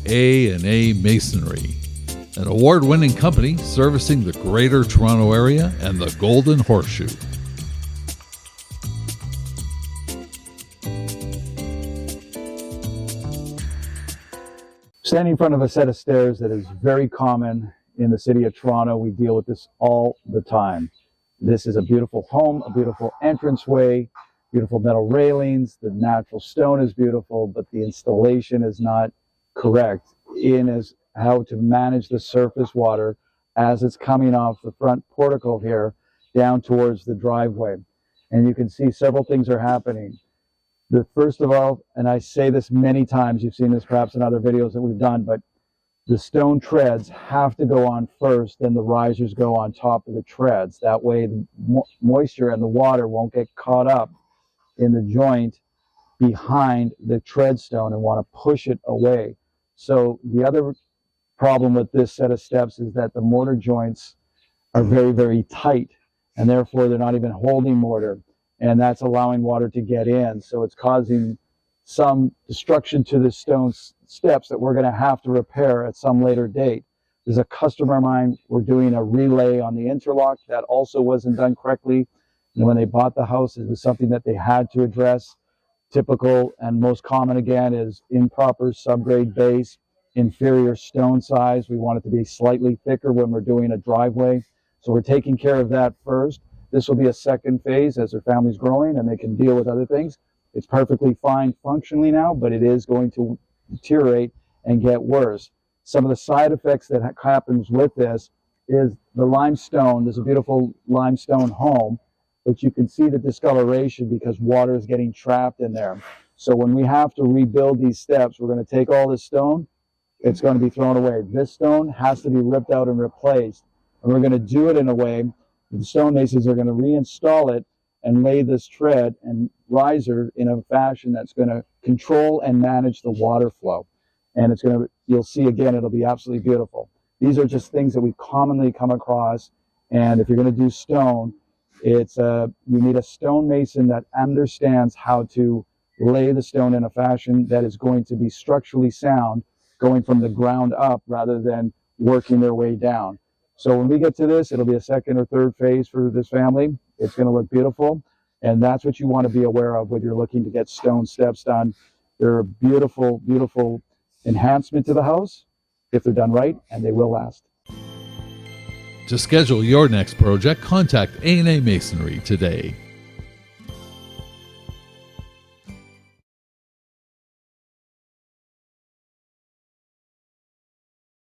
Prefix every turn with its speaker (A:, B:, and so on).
A: A&A Masonry, an award-winning company servicing the Greater Toronto Area and the Golden Horseshoe.
B: Standing in front of a set of stairs that is very common in the city of Toronto. We deal with this all the time. This is a beautiful home, a beautiful entranceway, beautiful metal railings. The natural stone is beautiful, but the installation is not correct in as how to manage the surface water as it's coming off the front portico here down towards the driveway. And you can see several things are happening. First of all, and I say this many times, you've seen this perhaps in other videos that we've done, but the stone treads have to go on first, then the risers go on top of the treads. That way the moisture and the water won't get caught up in the joint behind the tread stone and want to push it away. So the other problem with this set of steps is that the mortar joints are very, very tight, and therefore they're not even holding mortar, and that's allowing water to get in. So it's causing some destruction to the stone steps that we're going to have to repair at some later date. There's a customer of mine, we're doing a relay on the interlock that also wasn't done correctly. And when they bought the house, it was something that they had to address. Typical and most common again is improper subgrade base, inferior stone size. We want it to be slightly thicker when we're doing a driveway. So we're taking care of that first. This will be a second phase as their family's growing and they can deal with other things. It's perfectly fine functionally now, but it is going to deteriorate and get worse. Some of the side effects that happens with this is the limestone. There's a beautiful limestone home, but you can see the discoloration because water is getting trapped in there. So when we have to rebuild these steps, we're going to take all this stone, it's going to be thrown away. This stone has to be ripped out and replaced. And we're going to do it in a way, the stonemasons are going to reinstall it and lay this tread and riser in a fashion that's going to control and manage the water flow. And it's going to, you'll see again, it'll be absolutely beautiful. These are just things that we commonly come across. And if you're going to do stone, it's you need a stonemason that understands how to lay the stone in a fashion that is going to be structurally sound, going from the ground up rather than working their way down. So when we get to this, it'll be a second or third phase for this family. It's going to look beautiful, and that's what you want to be aware of when you're looking to get stone steps done. They're a beautiful, beautiful enhancement to the house if they're done right, and they will last.
A: To schedule your next project, contact A&A Masonry today.